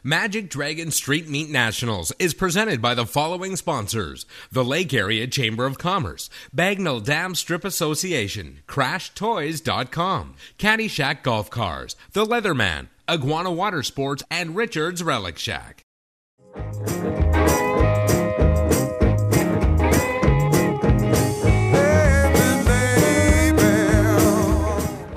Magic Dragon Street Meet Nationals is presented by the following sponsors: the Lake Area Chamber of Commerce, Bagnell Dam Strip Association, CrashToys.com, Caddyshack Golf Cars, The Leatherman, Iguana Water Sports, and Richard's Relic Shack.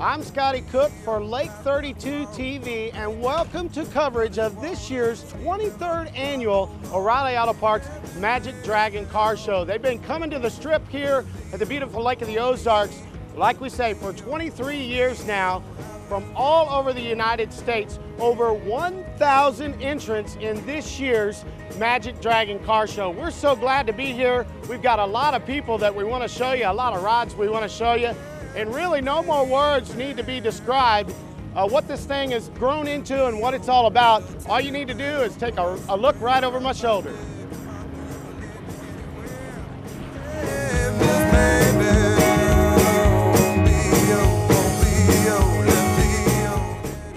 I'm Scotty Cook for Lake 32 TV, and welcome to coverage of this year's 23rd annual O'Reilly Auto Parts Magic Dragon Car Show. They've been coming to the strip here at the beautiful Lake of the Ozarks, like we say, for 23 years now, from all over the United States. Over 1,000 entrants in this year's Magic Dragon Car Show. We're so glad to be here. We've got a lot of people that we want to show you, a lot of rides we want to show you. And really, no more words need to be described what this thing has grown into and what it's all about. All you need to do is take a look right over my shoulder.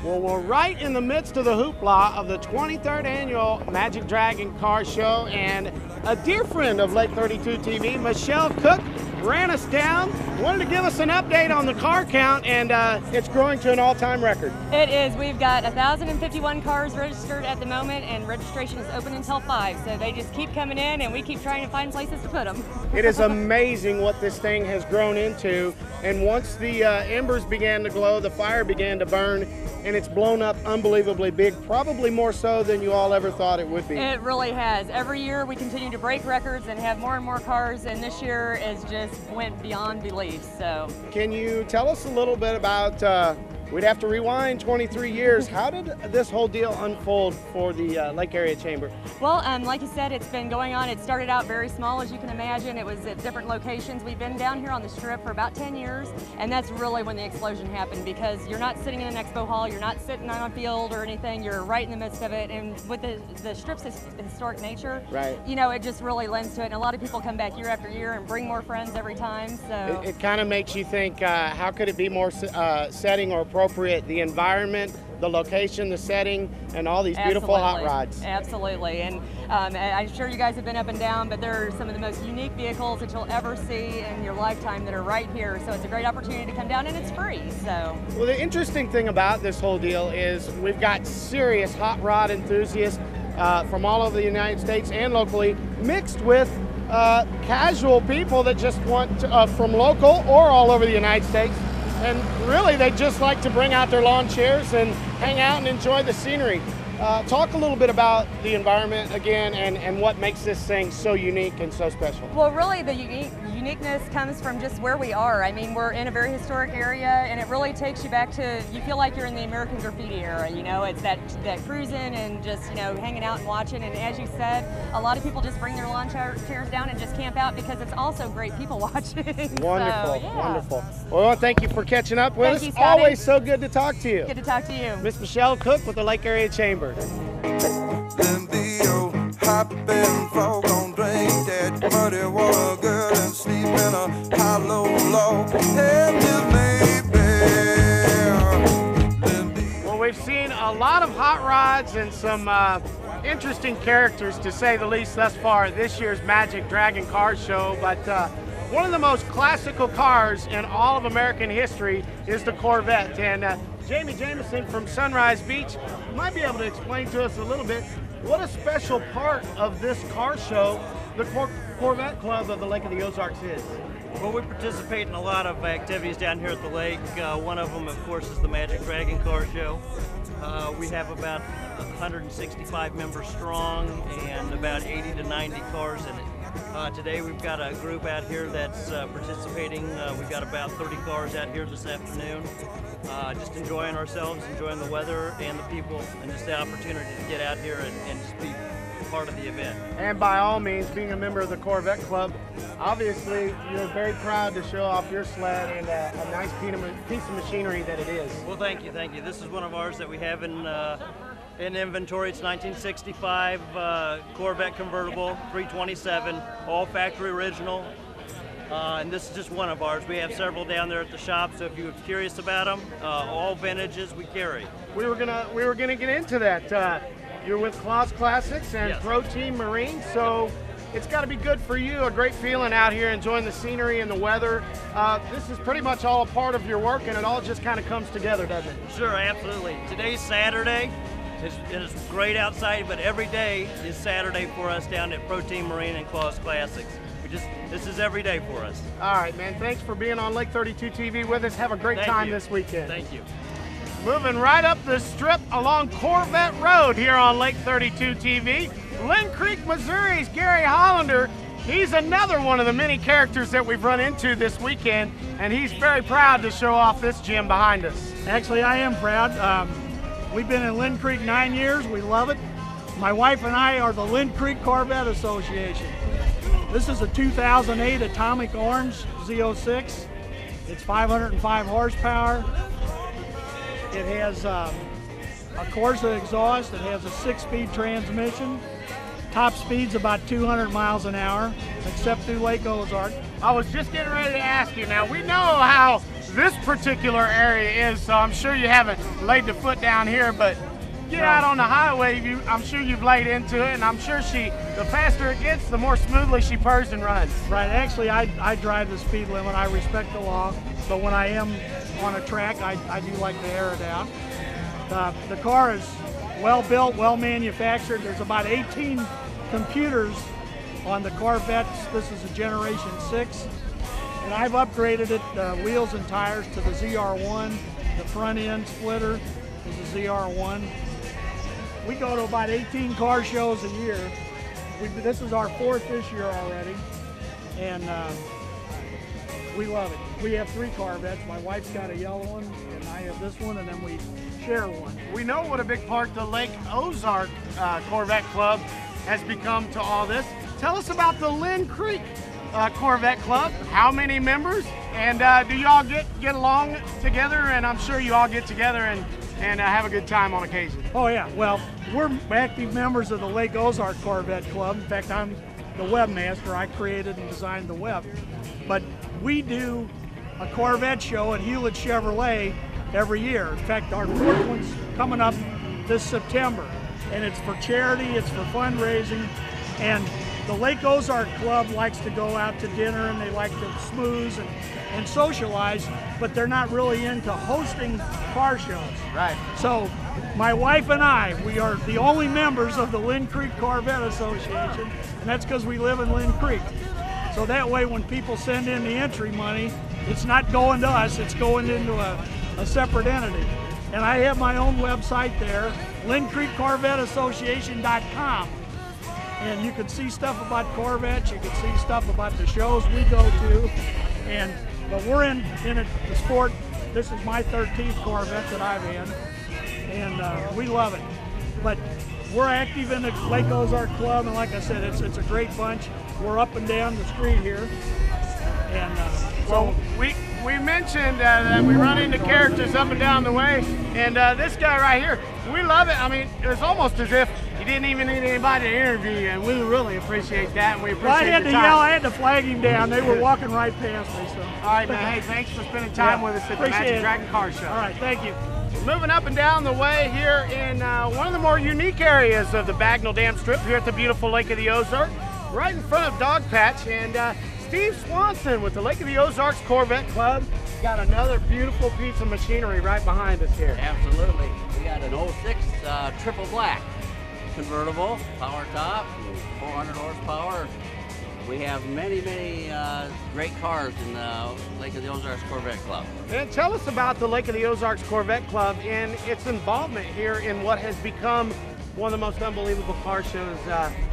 Well, we're right in the midst of the hoopla of the 23rd annual Magic Dragon Car Show, and a dear friend of Lake 32 TV, Michelle Cook, ran us down, wanted to give us an update on the car count, and it's growing to an all-time record. It is. We've got 1,051 cars registered at the moment, and registration is open until 5, so they just keep coming in, and we keep trying to find places to put them. It is amazing what this thing has grown into, and once the embers began to glow, the fire began to burn, and it's blown up unbelievably big, probably more so than you all ever thought it would be. It really has. Every year we continue to break records and have more and more cars, and this year is just went beyond belief. So can you tell us a little bit about, we'd have to rewind 23 years, how did this whole deal unfold for the Lake Area Chamber? Well, like you said, it's been going on. It started out very small, as you can imagine. It was at different locations. We've been down here on the strip for about 10 years, and that's really when the explosion happened, because you're not sitting in an expo hall, you're not sitting on a field or anything, you're right in the midst of it, and with the strip's historic nature, right, you know, it just really lends to it, and a lot of people come back year after year and bring more friends every time. So it kind of makes you think, how could it be more setting or appropriate? The environment, the location, the setting, and all these beautiful hot rods. Absolutely, and I'm sure you guys have been up and down, but they're some of the most unique vehicles that you'll ever see in your lifetime that are right here, so it's a great opportunity to come down, and it's free. So, well, the interesting thing about this whole deal is we've got serious hot rod enthusiasts from all over the United States and locally, mixed with casual people that just want to, from local or all over the United States. And really, they just like to bring out their lawn chairs and hang out and enjoy the scenery. Talk a little bit about the environment again, and what makes this thing so unique and so special. Well, really, the uniqueness comes from just where we are. I mean, we're in a very historic area, and it really takes you back to, you feel like you're in the American Graffiti era, you know, it's that cruising and just, you know, hanging out and watching, and as you said, a lot of people just bring their lawn chairs down and just camp out because it's also great people watching. Wonderful, so, yeah. Wonderful. Well, thank you for catching up with us. You, Scotty. Always so good to talk to you. Good to talk to you. Miss Michelle Cook with the Lake Area Chamber. Well, we've seen a lot of hot rods and some interesting characters, to say the least, thus far at this year's Magic Dragon Car Show, but one of the most classical cars in all of American history is the Corvette, and Jamie Jameson from Sunrise Beach might be able to explain to us a little bit what a special part of this car show the Corvette Club of the Lake of the Ozarks is. Well, we participate in a lot of activities down here at the lake. One of them, of course, is the Magic Dragon Car Show. We have about 165 members strong and about 80 to 90 cars in it. Today we've got a group out here that's participating. We've got about 30 cars out here this afternoon. Just enjoying ourselves, enjoying the weather and the people, and just the opportunity to get out here and just be part of the event. And by all means, being a member of the Corvette Club, obviously you're very proud to show off your sled and a nice piece of machinery that it is. Well, thank you, thank you. This is one of ours that we have in inventory. It's 1965 Corvette convertible, 327, all factory original. And this is just one of ours. We have several down there at the shop, so if you're curious about them, all vintages we carry. We were gonna get into that. You're with Claus Classics and Yes. Pro Team Marine, so it's got to be good for you. A great feeling out here, enjoying the scenery and the weather. This is pretty much all a part of your work, and it all just kind of comes together, doesn't it? Sure, absolutely. Today's Saturday. It is great outside, but every day is Saturday for us down at Pro Team Marine and Claus Classics. This is every day for us. All right, man. Thanks for being on Lake 32 TV with us. Have a great time this weekend. Thank you. Moving right up the strip along Corvette Road here on Lake 32 TV. Lynn Creek, Missouri's Gary Hollander. He's another one of the many characters that we've run into this weekend, and he's very proud to show off this gym behind us. Actually, I am proud. We've been in Lynn Creek 9 years. We love it. My wife and I are the Lynn Creek Corvette Association. This is a 2008 Atomic Orange Z06. It's 505 horsepower. It has a Corsa exhaust. It has a 6-speed transmission. Top speed's about 200 miles an hour, except through Lake Ozark. I was just getting ready to ask you. Now, we know how this particular area is, so I'm sure you haven't laid the foot down here, but get out on the highway, I'm sure you've laid into it, and I'm sure the faster it gets, the more smoothly she purrs and runs. Right, actually, I drive the speed limit. I respect the law, but when I am on a track, I do like to air it out. The car is well built, well manufactured. There's about 18 computers on the Corvettes. This is a Generation 6. And I've upgraded it, wheels and tires, to the ZR1. The front end splitter is a ZR1. We go to about 18 car shows a year. This is our 4th this year already. And we love it. We have 3 Corvettes. My wife's got a yellow one, and I have this one, and then we share one. We know what a big part the Lake Ozark Corvette Club has become to all this. Tell us about the Lynn Creek Corvette Club. How many members? And do y'all get along together? And I'm sure you all get together and have a good time on occasion. Oh yeah, well, we're active members of the Lake Ozark Corvette Club. In fact, I'm the webmaster. I created and designed the web. But we do a Corvette show at Hewlett Chevrolet every year. In fact, our 4th one's coming up this September. And it's for charity, it's for fundraising. And the Lake Ozark Club likes to go out to dinner, and they like to schmooze and socialize, but they're not really into hosting car shows. Right. So my wife and I, we are the only members of the Lynn Creek Corvette Association, and that's because we live in Lynn Creek. So that way when people send in the entry money, it's not going to us, it's going into a separate entity. And I have my own website there, LynnCreekCorvetteAssociation.com. And you can see stuff about Corvettes, you can see stuff about the shows we go to. But we're in the sport. This is my 13th Corvette that I've had, and we love it. But we're active in the Lake Ozark Club, and like I said, it's a great bunch. We're up and down the street here. And well, we mentioned that we run into characters up and down the way, and this guy right here, we love it. I mean, it's almost as if you didn't even need anybody to interview you, and we really appreciate that, and we appreciate I had the to time. yell, I had to flag him down. They were walking right past me. So. All right, man. Hey, thanks for spending time with us at the Appreciate Magic it. Dragon Car Show. All right, thank you. Moving up and down the way here in one of the more unique areas of the Bagnell Dam Strip here at the beautiful Lake of the Ozarks, right in front of Dog Patch, and Steve Swanson with the Lake of the Ozarks Corvette Club. Got another beautiful piece of machinery right behind us here. Absolutely. We got an 06 triple black convertible, power top, 400 horsepower. We have many great cars in the Lake of the Ozarks Corvette Club. And tell us about the Lake of the Ozarks Corvette Club and its involvement here in what has become one of the most unbelievable car shows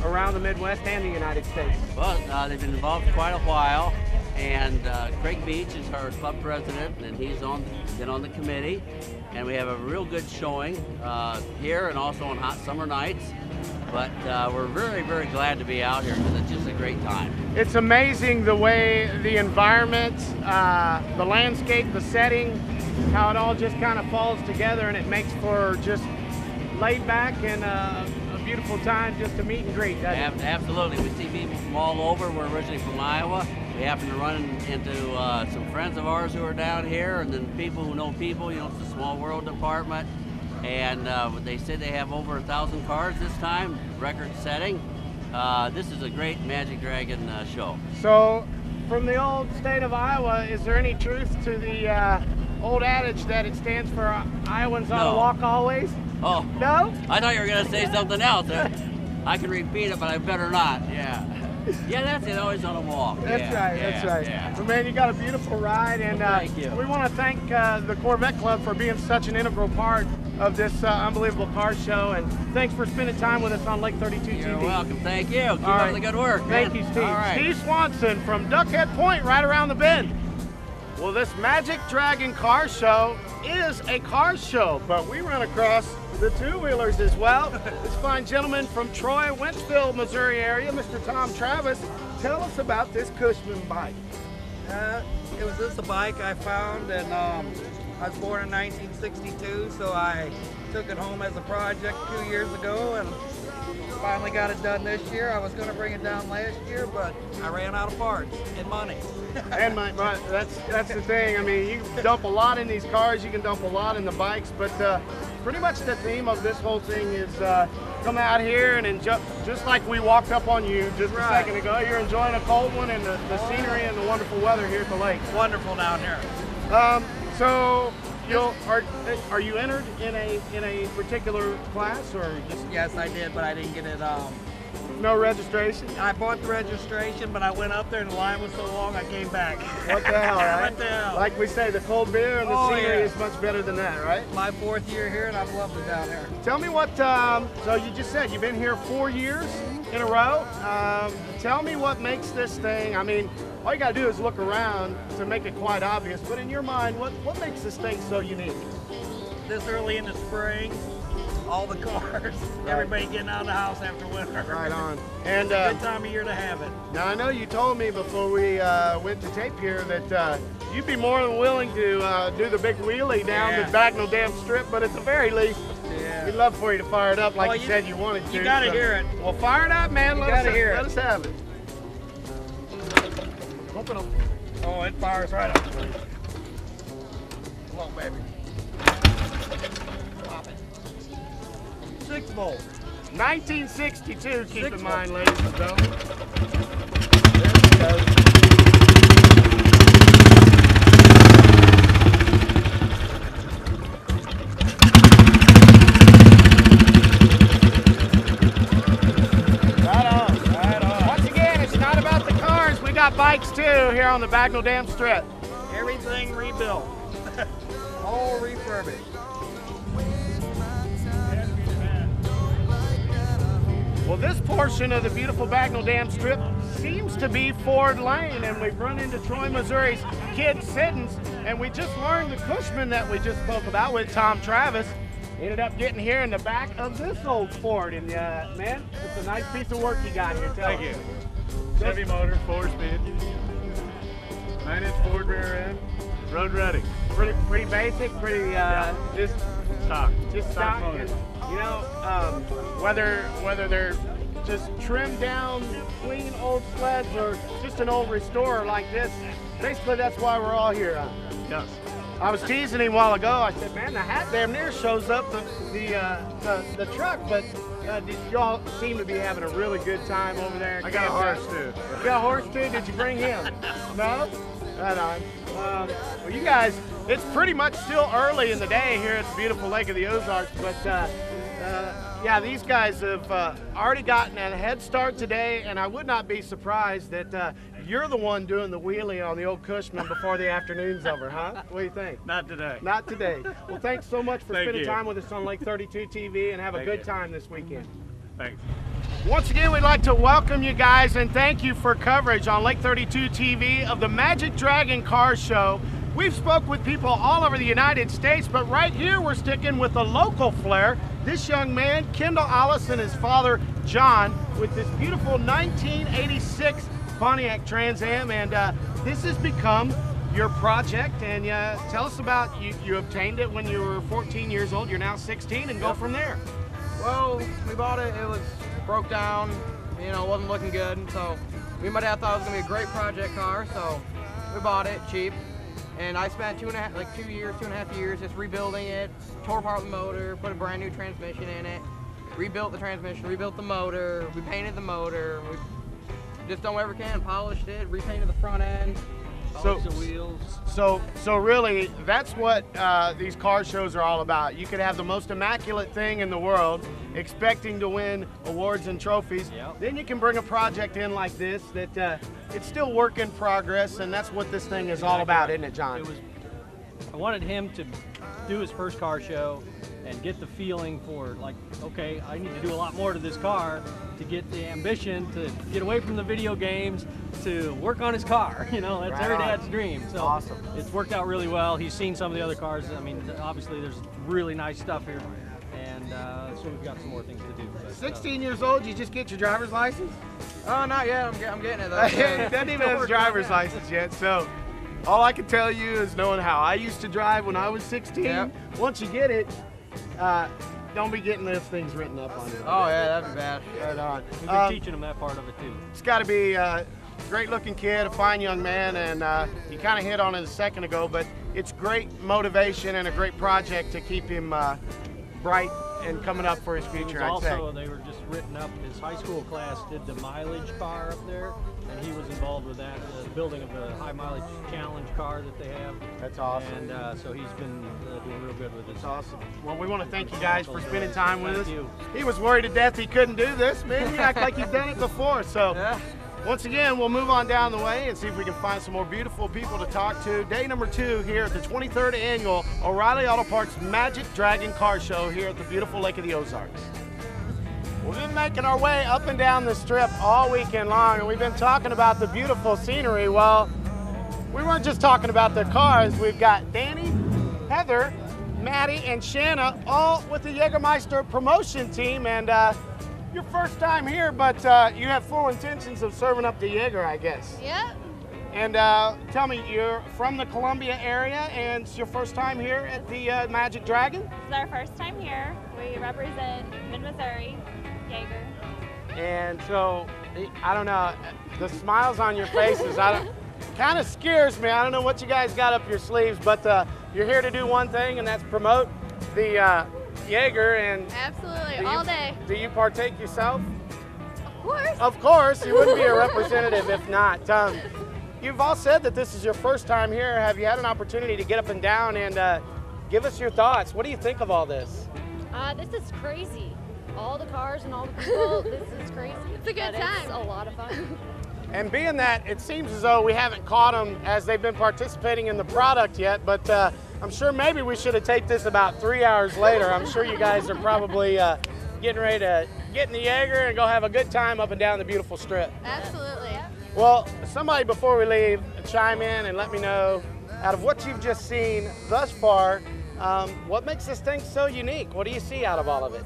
around the Midwest and the United States. Well, they've been involved quite a while, and Craig Beach is our club president, and he's been on the committee. And we have a real good showing here and also on hot summer nights. But we're very glad to be out here because it's just a great time. It's amazing the way the environment, the landscape, the setting, how it all just kind of falls together, and it makes for just laid back and a beautiful time just to meet and greet. Absolutely. We see people from all over. We're originally from Iowa. We happen to run into some friends of ours who are down here, and then people who know people. You know, it's a small world department. and they said they have over 1,000 cars this time, record-setting. This is a great Magic Dragon show. So, from the old state of Iowa, is there any truth to the old adage that it stands for Iowans ought to walk always? Oh. No? I thought you were going to say something else. I can repeat it, but I better not. Yeah. Yeah, that's it. Always on a walk. That's right. That's right. Yeah. Well, man, you got a beautiful ride, and thank you. we want to thank the Corvette Club for being such an integral part of this unbelievable car show. And thanks for spending time with us on Lake 32 TV. You're welcome. Thank you. Keep All up right. the good work. Thank man. you, Steve. All right. Steve Swanson from Duckhead Point, right around the bend. Well, this Magic Dragon car show is a car show, but we run across the two-wheelers as well. This fine gentleman from Troy, Wentzville, Missouri area, Mr. Tom Travis. Tell us about this Kushman bike. It was just a bike I found, and I was born in 1962, so I took it home as a project 2 years ago, and finally got it done this year. I was going to bring it down last year, but I ran out of parts and money. And that's the thing. I mean, you can dump a lot in these cars, you can dump a lot in the bikes, but pretty much the theme of this whole thing is come out here and enjoy, just like we walked up on you just a second ago. You're enjoying a cold one and the scenery and the wonderful weather here at the lake. Wonderful down here. So, are you entered in a particular class, or just Yes, I did, but I didn't get it. no registration? I bought the registration, but I went up there and the line was so long I came back. What the hell, right? What the hell? Like we say, the cold beer and the Oh, scenery yeah. is much better than that, right? My 4th year here, and I've loved it down here. Tell me what, so you just said you've been here 4 years in a row. Tell me what makes this thing, I mean, all you gotta do is look around to make it quite obvious, but in your mind, what makes this thing so unique? This early in the spring, all the cars, everybody getting out of the house after winter. Right on. And Good time of year to have it. now I know you told me before we went to tape here that you'd be more than willing to do the big wheelie down the Bagnell Dam Strip, but at the very least, we'd love for you to fire it up like Well, you said you wanted to. You gotta hear it. Well, fire it up, man. You gotta hear it. Let us have it. Open up. Oh, it fires right up. Come on, baby. Pop it. 6 volt. 1962, keep 6 in mind, volts. ladies and gentlemen. There we go. Right on. Right on. Once again, it's not about the cars. We got bikes too here on the Bagnell Dam Strip. Everything rebuilt. All refurbished. Well, this portion of the beautiful Bagnell Dam Strip seems to be Ford Lane, and we've run into Troy, Missouri's Kid Siddons, and we just learned the Cushman that we just spoke about with Tom Travis ended up getting here in the back of this old Ford, and man, it's a nice piece of work you got here. Tell Thank us. you. Chevy motor, 4-speed, 9-inch Ford rear end, road ready. Pretty basic, pretty just Stock. stock. motor. And, you know, whether they're just trimmed down, clean old sleds or just an old restorer like this, basically that's why we're all here. Yes. I was teasing him a while ago. I said, man, the hat damn near shows up the truck, but y'all seem to be having a really good time over there. I got a horse too. You got a horse too? Did you bring him? No? Right on. Well, you guys, it's pretty much still early in the day here at the beautiful Lake of the Ozarks, but yeah, these guys have already gotten a head start today, and I would not be surprised that you're the one doing the wheelie on the old Cushman before the afternoon's over, huh? What do you think? Not today. Not today. Well, thanks so much for Thank spending you. time with us on Lake 32 TV, and have a Thank good you. time this weekend. Thanks. Once again, we'd like to welcome you guys and thank you for coverage on Lake 32 TV of the Magic Dragon Car Show. We've spoke with people all over the United States, but right here we're sticking with the local flair. This young man, Kendall Alice, and his father, John, with this beautiful 1986 Pontiac Trans Am, and this has become your project. And tell us about, you obtained it when you were 14 years old, you're now 16, and go from there. Well, we bought it, it was broke down, you know, wasn't looking good, so me and my dad thought it was going to be a great project car, so we bought it cheap, And I spent 2.5 years just rebuilding it, tore apart the motor, put a brand new transmission in it, rebuilt the transmission, rebuilt the motor, repainted the motor, we just done whatever we can, polished it, repainted the front end, polished the wheels. So really, that's what these car shows are all about. You could have the most immaculate thing in the world, expecting to win awards and trophies. Yep. Then you can bring a project in like this that it's still work in progress, and that's what this thing is all about, isn't it, John? I wanted him to do his first car show and get the feeling for, like, okay, I need to do a lot more to this car to get the ambition to get away from the video games to work on his car. You know, that's every dad's dream. So awesome. It's worked out really well. He's seen some of the other cars. I mean, obviously there's really nice stuff here. And so we've got some more things to do. But, 16 years old, you just get your driver's license? Oh, not yet. I'm getting it though. He doesn't even have his driver's license yet, so all I can tell you is knowing how I used to drive when I was 16. Yep. Once you get it, don't be getting those things written up on you. Oh yeah, that'd be bad. Right on. we've been teaching him that part of it too. It's got to be a great-looking kid, a fine young man, and you kind of hit on it a second ago, but it's great motivation and a great project to keep him bright and coming up for his future, I'd say. Also, they were just written up. His high school class did the mileage car up there, and he was involved with that, the building of the high mileage challenge car that they have. That's awesome. And so he's been doing real good with it. That's awesome. Well, we want to thank you guys for spending time with us. Thank you. He was worried to death he couldn't do this, man. You act like you've done it before. So Yeah. once again, we'll move on down the way and see if we can find some more beautiful people to talk to. Day number 2 here at the 23rd Annual O'Reilly Auto Parts Magic Dragon Car Show here at the beautiful Lake of the Ozarks. We've been making our way up and down the strip all weekend long, and we've been talking about the beautiful scenery. Well, we weren't just talking about the cars. We've got Danny, Heather, Maddie, and Shanna all with the Jägermeister promotion team, and your first time here, but you have full intentions of serving up the Jaeger, I guess. Yep. And tell me, you're from the Columbia area, and it's your first time here at the Magic Dragon? It's our first time here. We represent Mid-Missouri, Jaeger. And so, I don't know, the smiles on your faces, kind of scares me. I don't know what you guys got up your sleeves, but you're here to do one thing, and that's promote the Jaeger. And Absolutely, all day. Do you partake yourself? Of course. Of course, you wouldn't be a representative if not. You've all said that this is your first time here. Have you had an opportunity to get up and down and give us your thoughts? What do you think of all this? This is crazy. All the cars and all the people, this is crazy. It's a good time. It's a lot of fun. And being that it seems as though we haven't caught them as they've been participating in the product yet, but I'm sure maybe we should have taped this about 3 hours later. I'm sure you guys are probably getting ready to get in the Jaeger and go have a good time up and down the beautiful strip. Absolutely. Well, somebody before we leave, chime in and let me know, out of what you've just seen thus far, what makes this thing so unique? What do you see out of all of it?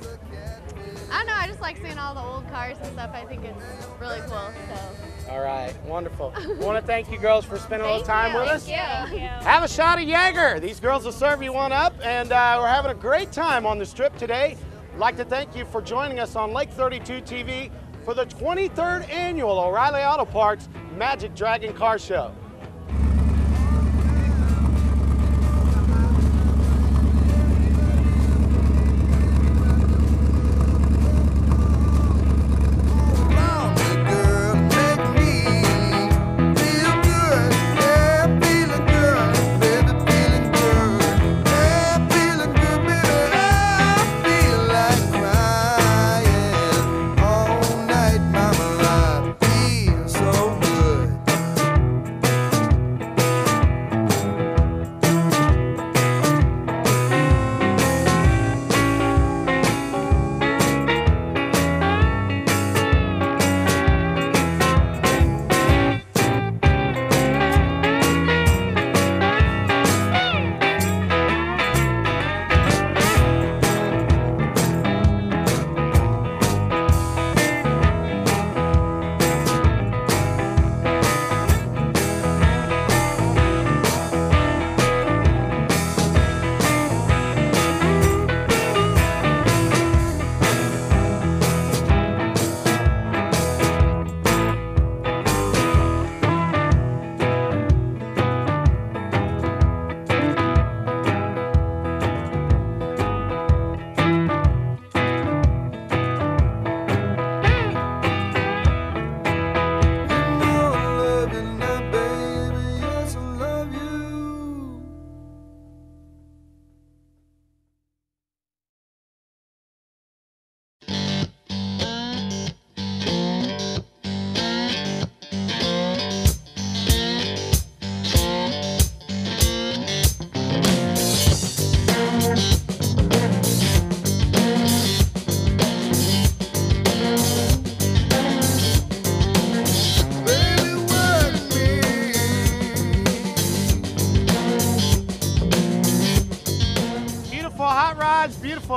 I don't know, I just like seeing all the old cars and stuff. I think it's really cool. So. All right, wonderful. I want to thank you girls for spending a little time with us. Thank you. Have a shot of Jaeger. These girls will serve you one up, and we're having a great time on the strip today. I'd like to thank you for joining us on Lake 32 TV for the 23rd Annual O'Reilly Auto Parts Magic Dragon Car Show.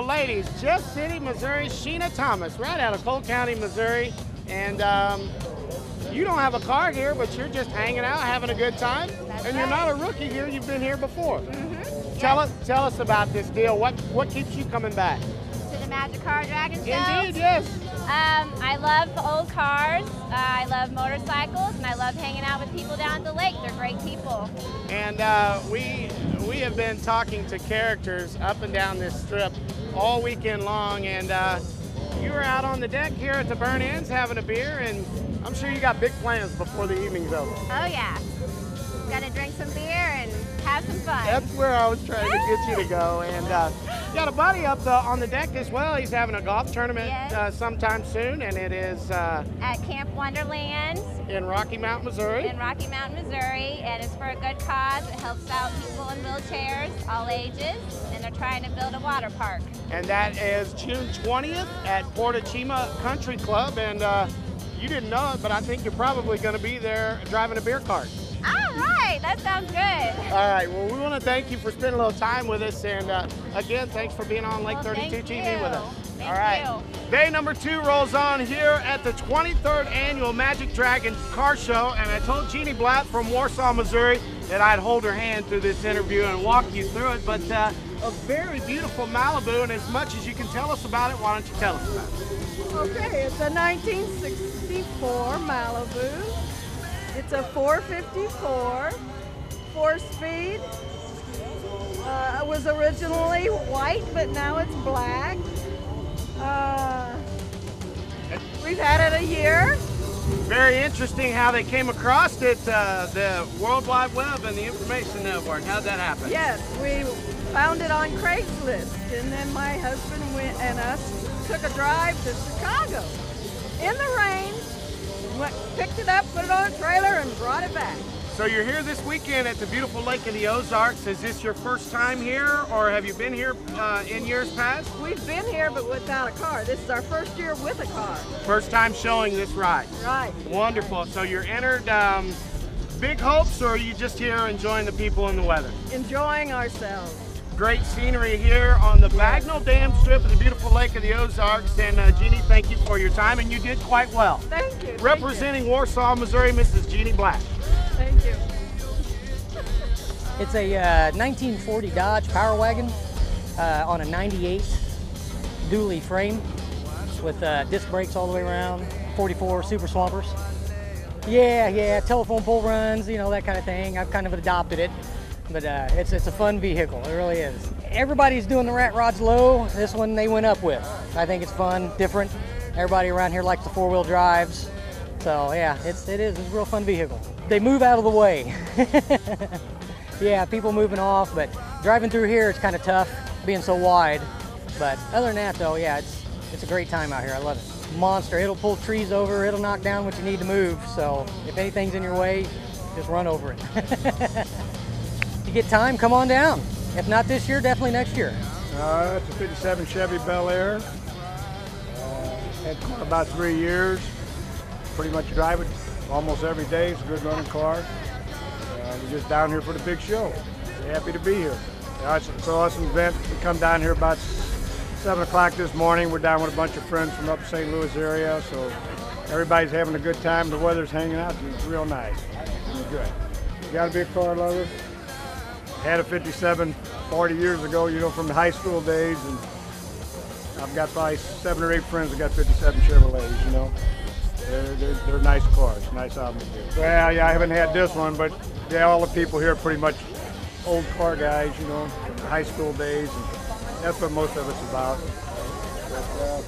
beautiful ladies. Jeff City, Missouri, Sheena Thomas, right out of Cole County, Missouri. And you don't have a car here, but you're just hanging out, having a good time. That's and you're right. not a rookie here, you've been here before. Mm-hmm. Tell us about this deal. What keeps you coming back? To the Magic Car Dragon Show. Indeed, yes. I love old cars, I love motorcycles, and I love hanging out with people down at the lake. They're great people. And we have been talking to characters up and down this strip all weekend long, and you were out on the deck here at the Burn Ends having a beer, and I'm sure you got big plans before the evening's over. Oh yeah, gotta drink some beer and have some fun. That's where I was trying to get you to go. And you got a buddy up on the deck as well. He's having a golf tournament sometime soon, and it is at Camp Wonderland in Rocky Mount, Missouri. In Rocky Mount, Missouri, and it's for a good cause. It helps out people in wheelchairs, all ages, and they're trying to build a water park. And that is June 20th at Portachima Country Club. And you didn't know it, but I think you're probably going to be there driving a beer cart. All right, that sounds good. All right, well, we want to thank you for spending a little time with us. And again, thanks for being on Lake 32 TV with us. Thank All right. you. Day number 2 rolls on here at the 23rd Annual Magic Dragon Car Show. And I told Jeannie Blatt from Warsaw, Missouri, that I'd hold her hand through this interview and walk you through it. But a very beautiful Malibu, and as much as you can tell us about it, why don't you tell us about it? Okay, it's a 1964 Malibu. It's a 454, 4-speed. It was originally white, but now it's black. We've had it a year. Very interesting how they came across it, the World Wide Web and the Information Network. How'd that happen? Yes, we found it on Craigslist, and then my husband and us took a drive to Chicago in the rain. Picked it up, put it on a trailer, and brought it back. So you're here this weekend at the beautiful lake of the Ozarks. Is this your first time here, or have you been here in years past? We've been here, but without a car. This is our first year with a car. First time showing this ride. Right. Wonderful. So you're entered big hopes, or are you just here enjoying the people and the weather? Enjoying ourselves. Great scenery here on the Bagnell Dam Strip of the beautiful lake of the Ozarks. And Jeannie, thank you for your time, and you did quite well. Thank you. Representing Warsaw, Missouri, Mrs. Jeannie Black. Thank you. It's a 1940 Dodge Power Wagon on a 98 dually frame with disc brakes all the way around, 44 Super Swampers. Yeah, telephone pole runs, you know, that kind of thing. I've kind of adopted it. But it's a fun vehicle, it really is. Everybody's doing the rat rods low. This one they went up with. I think it's fun, different. Everybody around here likes the 4-wheel drives. So yeah, it's a real fun vehicle. They move out of the way. Yeah, people moving off, but driving through here it's kind of tough, being so wide. But other than that though, yeah, it's a great time out here, I love it. Monster, it'll pull trees over, it'll knock down what you need to move. So if anything's in your way, just run over it. You get time, come on down. If not this year, definitely next year. It's a 57 Chevy Bel Air. Had the car about 3 years. Pretty much drive it almost every day. It's a good running car. We're just down here for the big show. Happy to be here. It's an awesome event. We come down here about 7 o'clock this morning. We're down with a bunch of friends from up St. Louis area. So everybody's having a good time. The weather's hanging out. It's real nice. It's good. You gotta be a car lover. Had a 57 40 years ago, you know, from the high school days, and I've got probably 7 or 8 friends that got 57 Chevrolets, you know. They're nice cars, nice automobiles. Well, yeah, I haven't had this one, but yeah, all the people here are pretty much old car guys, you know, from the high school days, and that's what most of it's about. But,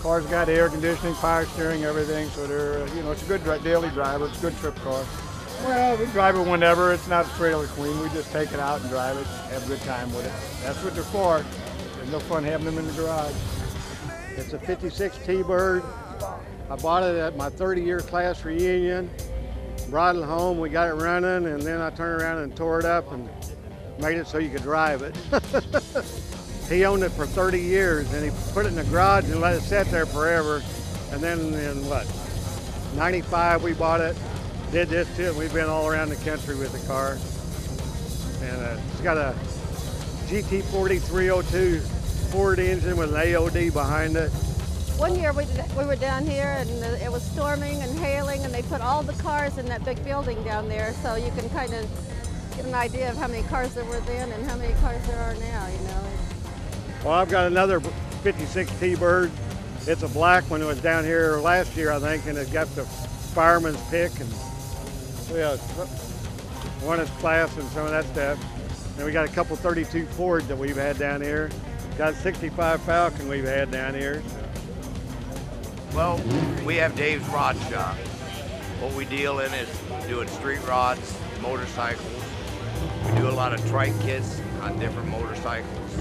car's got air conditioning, power steering, everything, so they're, you know, it's a good daily driver, it's a good trip car. Well, we drive it whenever. It's not a trailer queen. We just take it out and drive it, have a good time with it. That's what they're for. There's no fun having them in the garage. It's a 56 T-Bird. I bought it at my 30-year class reunion. Brought it home, we got it running, and then I turned around and tore it up and made it so you could drive it. He owned it for 30 years, and he put it in the garage and let it sit there forever. And then in, what, 95 we bought it. Did this too. We've been all around the country with the car. And it's got a GT40 302 Ford engine with an AOD behind it. One year we were down here and it was storming and hailing, and they put all the cars in that big building down there, so you can kind of get an idea of how many cars there were then and how many cars there are now, you know. Well, I've got another 56 T-Bird. It's a black one. It was down here last year, I think, and it got the fireman's pick, and yeah, won its class and some of that stuff. And we got a couple 32 Ford that we've had down here. Got a 65 Falcon we've had down here. Well, we have Dave's Rod Shop. What we deal in is doing street rods, motorcycles. We do a lot of trike kits on different motorcycles.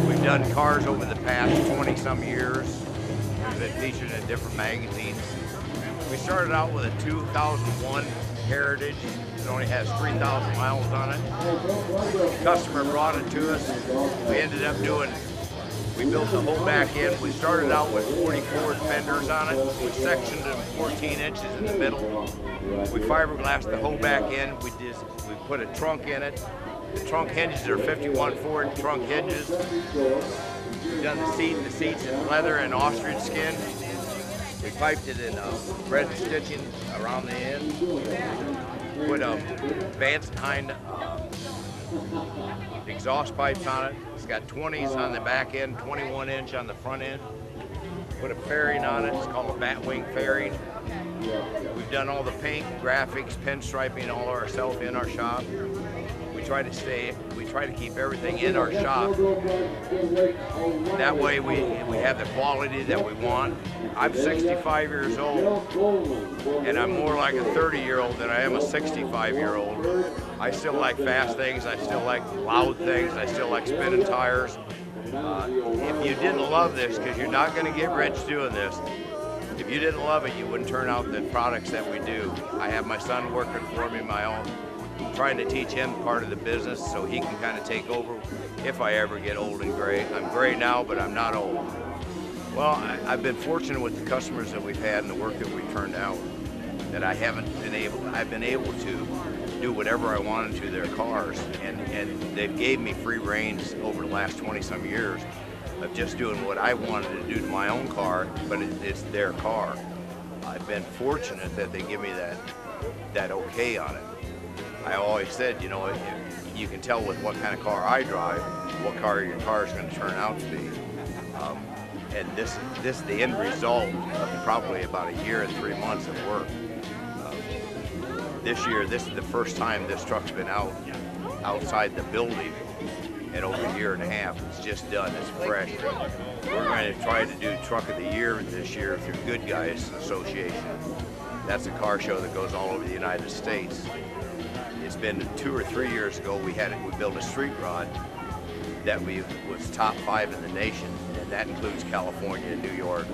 We've done cars over the past 20-some years. We've been featured in different magazines. We started out with a 2001 Heritage. It only has 3,000 miles on it. The customer brought it to us. We ended up we built the whole back end. We started out with 44 fenders on it. We sectioned them 14 inches in the middle. We fiberglassed the whole back end. We put a trunk in it. The trunk hinges are 51 Ford trunk hinges. We've done the seats in leather and ostrich skin. We piped it in red stitching around the end. Put Vance Hind exhaust pipes on it. It's got 20s on the back end, 21 inch on the front end. Put a fairing on it. It's called a Batwing fairing. We've done all the paint, graphics, pinstriping all ourselves in our shop. We try to keep everything in our shop. That way we have the quality that we want. I'm 65 years old, and I'm more like a 30-year-old than I am a 65-year-old. I still like fast things. I still like loud things. I still like spinning tires. If you didn't love this, because you're not going to get rich doing this, if you didn't love it, you wouldn't turn out the products that we do. I have my son working for me, my own, trying to teach him part of the business so he can kind of take over if I ever get old and gray. I'm gray now, but I'm not old. Well, I've been fortunate with the customers that we've had and the work that we've turned out, that I've been able to do whatever I wanted to their cars, and they've gave me free reins over the last 20-some years of just doing what I wanted to do to my own car, but it's their car. I've been fortunate that they give me that okay on it. I always said, you know, you can tell with what kind of car I drive, what car your car is going to turn out to be. And this is the end result of probably about a year and 3 months of work. This year, this is the first time this truck's been outside the building in over a year and a half. It's just done, it's fresh. We're going to try to do Truck of the Year this year through Good Guys Association. That's a car show that goes all over the United States. It's been 2 or 3 years ago we built a street rod that was top 5 in the nation, and that includes California, New York,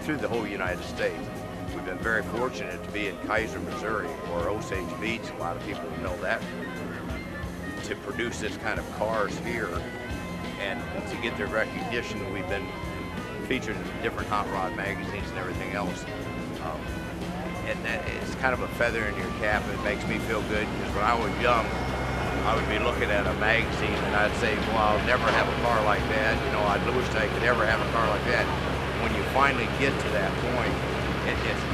through the whole United States. We've been very fortunate to be in Kaiser, Missouri, or Osage Beach. A lot of people know that. To produce this kind of cars here and to get their recognition, we've been featured in different hot rod magazines and everything else. And that is kind of a feather in your cap. It makes me feel good because when I was young, I would be looking at a magazine and I'd say, well, I'll never have a car like that. You know, I wish I could ever have a car like that. When you finally get to that point,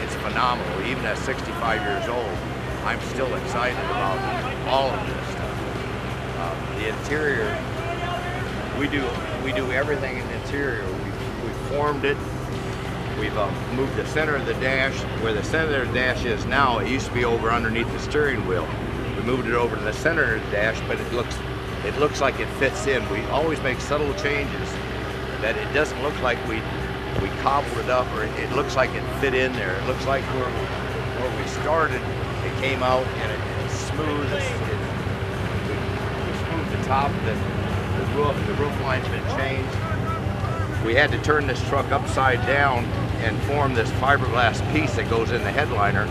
it's phenomenal. Even at 65 years old, I'm still excited about all of this stuff. The interior, we do everything in the interior. We formed it. We've moved the center of the dash. Where the center of the dash is now, it used to be over underneath the steering wheel. We moved it over to the center of the dash, but it looks like it fits in. We always make subtle changes that it doesn't look like we cobbled it up, or it looks like it fit in there. It looks like where we started, it came out and it's smooth. We smoothed the top, the roof line's been changed. We had to turn this truck upside down and form this fiberglass piece that goes in the headliner,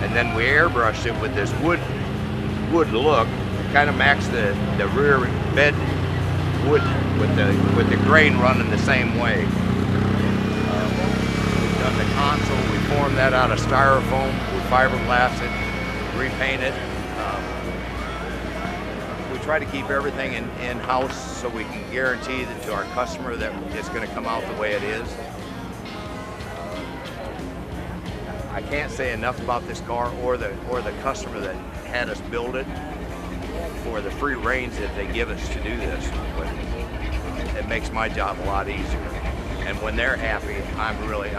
and then we airbrushed it with this wood look, kind of matched the rear bed wood with the grain running the same way. We've done the console. We formed that out of styrofoam. We fiberglassed it, repainted. We try to keep everything in-house so we can guarantee that to our customer that it's going to come out the way it is. I can't say enough about this car or the customer that had us build it for the free range that they give us to do this. But it makes my job a lot easier. And when they're happy, I'm really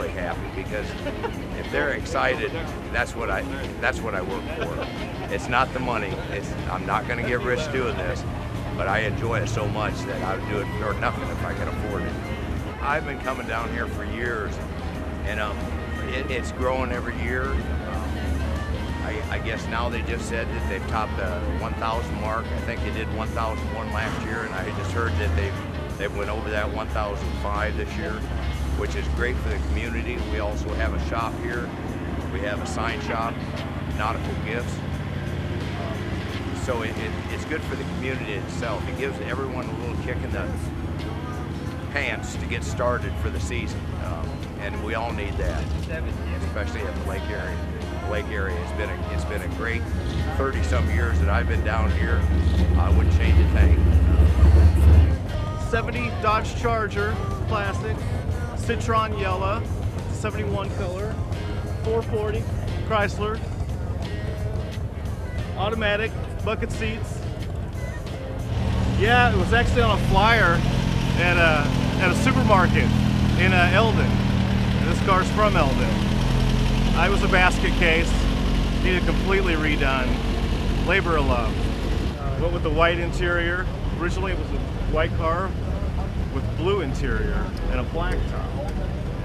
happy, because if they're excited, that's what I work for. It's not the money. I'm not going to get rich doing this, but I enjoy it so much that I would do it for nothing if I could afford it. I've been coming down here for years, and it's growing every year. I guess now they just said that they've topped the 1,000 mark. I think they did 1,001 last year, and I just heard that they went over that 1,005 this year, which is great for the community. We also have a shop here. We have a sign shop, nautical gifts. So it's good for the community itself. It gives everyone a little kick in the pants to get started for the season, and we all need that, especially at the lake area. The lake area it's been a great 30-some years that I've been down here. I wouldn't change a thing. 70 Dodge Charger, classic, Citron yellow, 71 color, 440 Chrysler, automatic, bucket seats. Yeah, it was actually on a flyer at a supermarket in Eldon. And this car's from Eldon. I was a basket case, needed completely redone. Labor of love. Went with the white interior. Originally it was a white car with blue interior and a black top.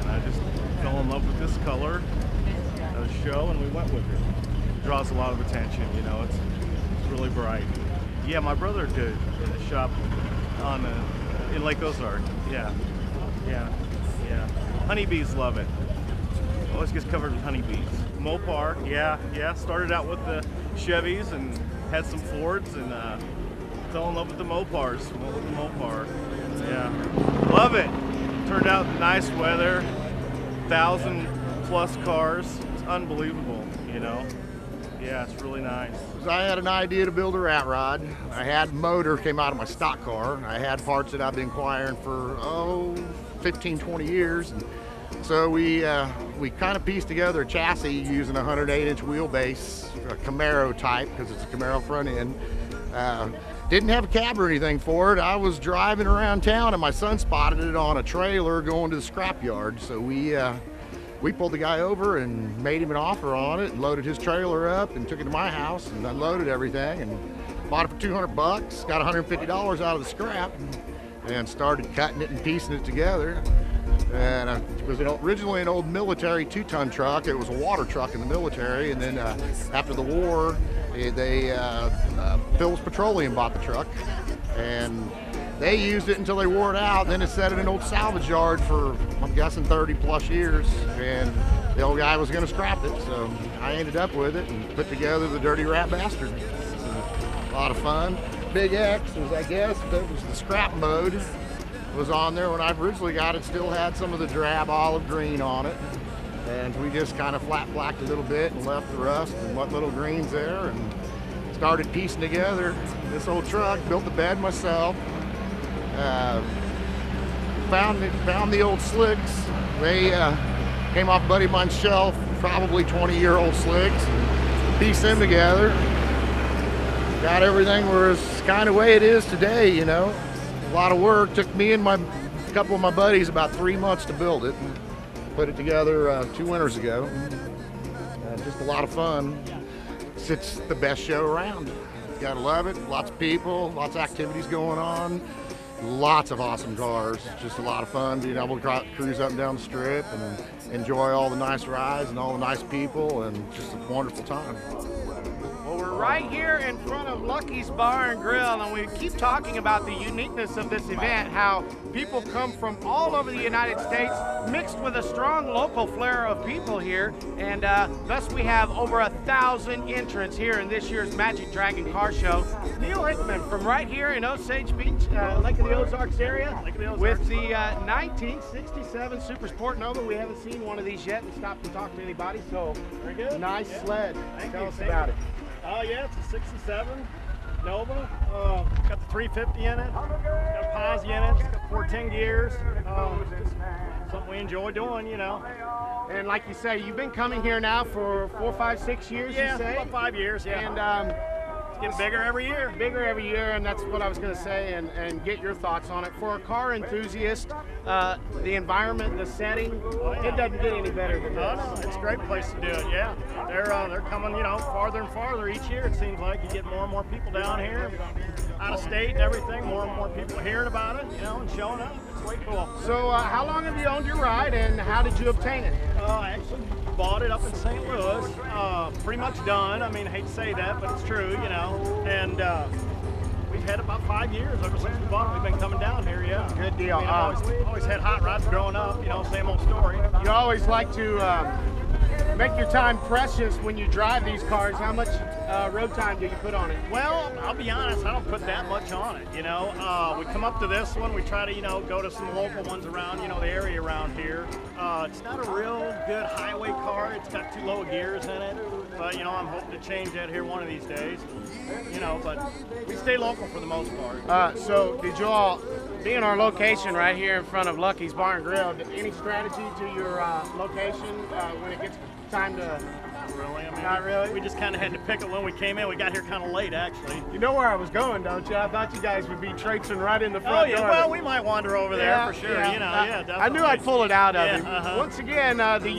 And I just fell in love with this color at a show, and we went with it. It draws a lot of attention, you know, it's really bright. Yeah, my brother did in the shop in Lake Ozarks. Yeah. Honeybees love it. Always gets covered with honeybees. Mopar, yeah. Started out with the Chevys and had some Fords, and fell in love with the Mopars. Went with the Mopar. Yeah, love it. Turned out nice weather. 1,000+ cars. It's unbelievable, you know. Yeah, it's really nice. I had an idea to build a rat rod. I had motor came out of my stock car. I had parts that I've been acquiring for 15, 20 years. And so we kind of pieced together a chassis using a 108-inch wheelbase, a Camaro type, because it's a Camaro front end. Didn't have a cab or anything for it. I was driving around town and my son spotted it on a trailer going to the scrapyard. So we pulled the guy over and made him an offer on it and loaded his trailer up and took it to my house and unloaded everything and bought it for $200, got $150 out of the scrap, and started cutting it and piecing it together. And it was originally an old military 2-ton truck. It was a water truck in the military, and then after the war, Phillips Petroleum bought the truck, and they used it until they wore it out. And then it sat in an old salvage yard for, I'm guessing, 30+ years, and the old guy was going to scrap it, so I ended up with it and put together the Dirty Rat Bastard. A lot of fun. Big X was, I guess, that was the scrap mode. Was on there when I originally got it. Still had some of the drab olive green on it, and we just kind of flat blacked a little bit and left the rust and what little greens there, and started piecing together this old truck. Built the bed myself. Found the old slicks. They came off a buddy of mine's shelf, probably 20-year-old slicks. Pieced them together. Got everything where it's kind of way it is today, you know. A lot of work. Took me and a couple of my buddies about 3 months to build it. Put it together 2 winters ago. Just a lot of fun. It's the best show around. You gotta love it. Lots of people, lots of activities going on. Lots of awesome cars. Just a lot of fun being able to cruise up and down the strip and enjoy all the nice rides and all the nice people, and just a wonderful time. Well, we're right here in front of Lucky's Bar and Grill, and we keep talking about the uniqueness of this event, how people come from all over the United States, mixed with a strong local flair of people here, and thus we have over 1,000 entrants here in this year's Magic Dragon Car Show. Neil Hickman from right here in Osage Beach, Lake of the Ozarks area, with the 1967 Super Sport Nova. We haven't seen one of these yet and stopped and talked to anybody, so very good. Nice sled. Tell us about it. Oh yeah, it's a 67 Nova. Got the 350 in it. Got a Posi in it. It's got 14 gears. Just something we enjoy doing, you know. And like you say, you've been coming here now for 4, 5, 6 years, Yeah, you say? about 5 years, yeah. And it's getting bigger every year. Bigger every year, and that's what I was going to say, and get your thoughts on it. For a car enthusiast, the environment, the setting, it doesn't get any better than this. No, it's a great place to do it, yeah. They're coming, you know, farther and farther each year. It seems like you get more and more people down here, out of state and everything, more and more people hearing about it, you know, and showing up. It's way cool. So how long have you owned your ride, and how did you obtain it? I actually bought it up in St. Louis, pretty much done. I mean, I hate to say that, but it's true, you know. And we've had about 5 years ever since we bought it. We've been coming down here, yeah. Good deal. I mean, I've always had hot rods growing up, you know, same old story. You always like to make your time precious when you drive these cars. How much road time do you put on it? Well, I'll be honest, I don't put that much on it, you know. We come up to this one, we try to, you know, go to some local ones around, you know, the area around here. It's not a real good highway car. It's got too low gears in it. But, you know, I'm hoping to change that here one of these days. You know, but we stay local for the most part. So did you all, being our location right here in front of Lucky's Bar and Grill, any strategy to your location when it gets time to... Not really. I mean, not really? We just kind of had to pick it when we came in. We got here kind of late, actually. You know where I was going, don't you? I thought you guys would be traipsing right in the front door. Well, we might wander over there for sure. You know, yeah, definitely. I knew I'd pull it out of him. Uh-huh. Once again, the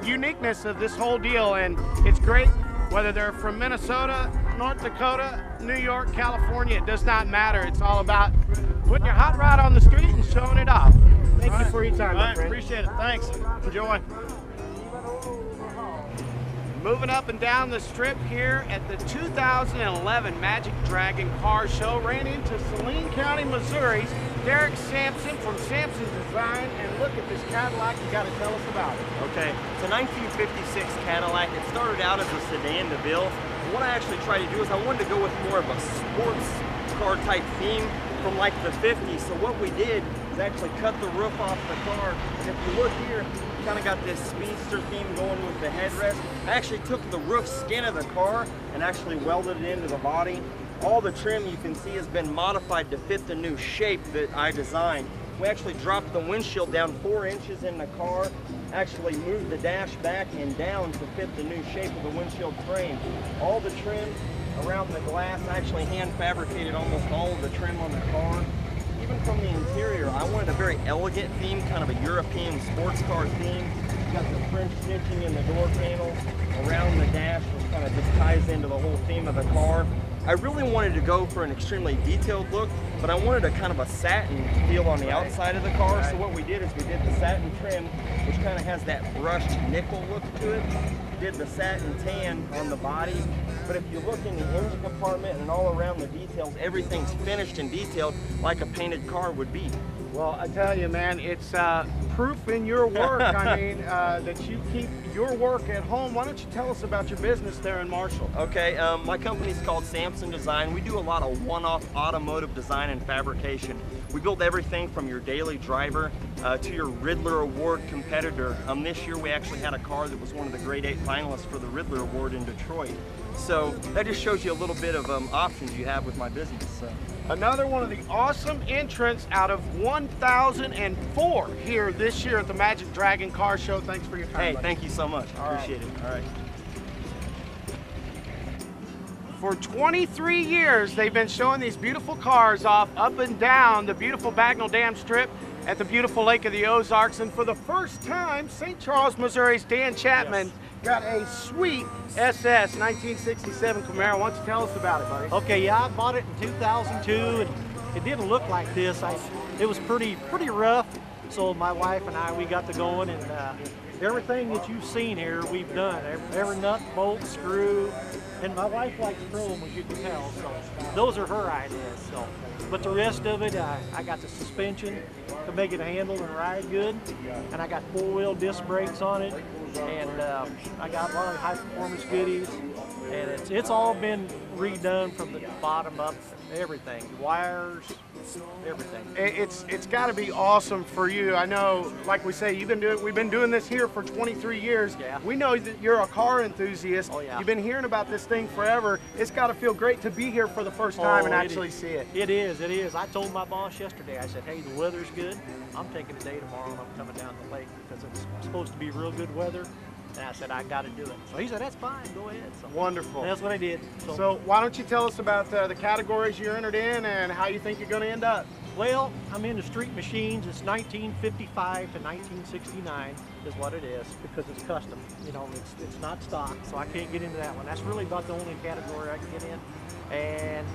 uniqueness of this whole deal, and it's great whether they're from Minnesota, North Dakota, New York, California, it does not matter. It's all about putting your hot rod on the street and showing it off. Thank you for your time, my friend. Appreciate it. Thanks. Enjoy. Moving up and down the strip here at the 2011 Magic Dragon Car Show, ran into Saline County, Missouri's Derek Sampson from Sampson Design, and look at this Cadillac. You got to tell us about it. Okay, it's a 1956 Cadillac. It started out as a sedan to build. What I actually tried to do is I wanted to go with more of a sports car type theme from like the 50s. So what we did is actually cut the roof off the car. And if you look here, you kind of got this Speedster theme going with the headrest. I actually took the roof skin of the car and actually welded it into the body. All the trim you can see has been modified to fit the new shape that I designed. We actually dropped the windshield down 4 inches in the car, actually moved the dash back and down to fit the new shape of the windshield frame. All the trim around the glass, I actually hand fabricated almost all of the trim on the car. Even from the interior, I wanted a very elegant theme, kind of a European sports car theme. You got the French stitching in the door panel around the dash, which kind of just ties into the whole theme of the car. I really wanted to go for an extremely detailed look, but I wanted a kind of a satin feel on the outside of the car. So what we did is we did the satin trim, which kind of has that brushed nickel look to it. Did the satin tan on the body. But if you look in the engine compartment and all around the details, everything's finished and detailed like a painted car would be. Well, I tell you, man, it's proof in your work. I mean, that you keep your work at home. Why don't you tell us about your business there in Marshall? Okay, my company's called Sampson Design. We do a lot of one-off automotive design and fabrication. We build everything from your daily driver to your Riddler Award competitor. This year we actually had a car that was one of the grade 8 finalists for the Riddler Award in Detroit. So that just shows you a little bit of options you have with my business. So. Another one of the awesome entrants out of 1004 here this year at the Magic Dragon Car Show. Thanks for your time. Hey, buddy. thank you so much. All Appreciate it. All right. For 23 years, they've been showing these beautiful cars off up and down the beautiful Bagnell Dam Strip at the beautiful Lake of the Ozarks. And for the first time, St. Charles, Missouri's Dan Chapman got a sweet SS 1967 Camaro. Why don't you tell us about it, buddy? Okay, yeah, I bought it in 2002, and it didn't look like this. It was pretty rough. So my wife and I, we got to going, and everything that you've seen here, we've done. Every nut, bolt, screw, and my wife likes chrome, as you can tell. So those are her ideas. So, but the rest of it, I got the suspension to make it handle and ride good, and I got 4-wheel disc brakes on it, and I got a lot of high performance goodies, and it's all been redone from the bottom up, everything, wires, everything. It's got to be awesome for you. I know, like we say, we've been doing this here for 23 years. Yeah. We know that you're a car enthusiast. Oh, yeah. You've been hearing about this thing forever. It's got to feel great to be here for the first time and actually see it. It is. I told my boss yesterday, I said, hey, the weather's good. I'm taking a day tomorrow and I'm coming down the lake because it's supposed to be real good weather. And I said, I got to do it. So he said, that's fine, go ahead. So Wonderful. that's what I did. So why don't you tell us about the categories you're entered in and how you think you're going to end up? Well, I'm into street machines. It's 1955 to 1969 is what it is because it's custom. You know, it's not stock, so I can't get into that one. That's really about the only category I can get in. And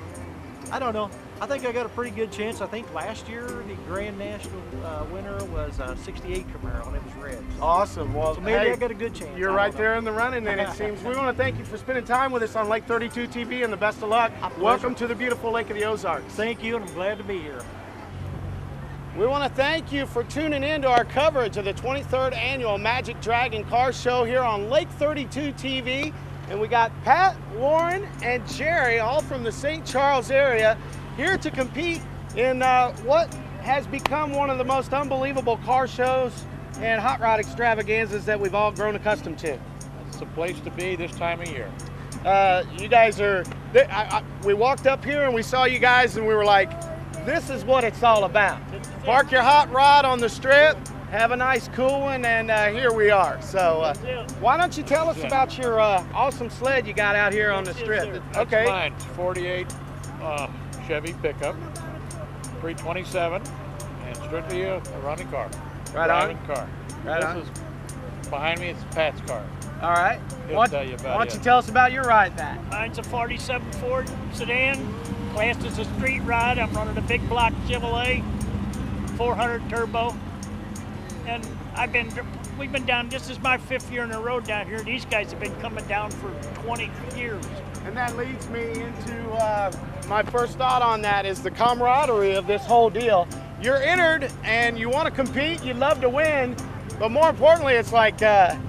I don't know. I think I got a pretty good chance. I think last year the Grand National winner was a 68 Camaro and it was red. Awesome. Well, so maybe hey, I got a good chance. You're right there in the running then, it seems. We want to thank you for spending time with us on Lake 32 TV and the best of luck. Welcome to the beautiful Lake of the Ozarks. Thank you, and I'm glad to be here. We want to thank you for tuning in to our coverage of the 23rd Annual Magic Dragon Car Show here on Lake 32 TV. And we got Pat, Lauren, and Jerry, all from the St. Charles area, here to compete in what has become one of the most unbelievable car shows and hot rod extravaganzas that we've all grown accustomed to. It's the place to be this time of year. You guys are, we walked up here and we saw you guys and we were like, this is what it's all about. Park your hot rod on the strip, have a nice cool one, and here we are. So why don't you tell us about your awesome sled you got out here on the strip? Okay. Mine, 48 Chevy pickup, 327, and strictly a running car. Right Driving on. car. Right this on. is behind me. It's Pat's car. All right. He'll tell you about why don't you tell us about your ride, Pat? Mine's a 47 Ford sedan, classed as a street ride. I'm running a big block Chevrolet, 400 turbo, and we've been down. This is my 5th year in a row down here. These guys have been coming down for 20 years. And that leads me into my first thought on that is the camaraderie of this whole deal. You're entered and you want to compete, you love to win, but more importantly, it's like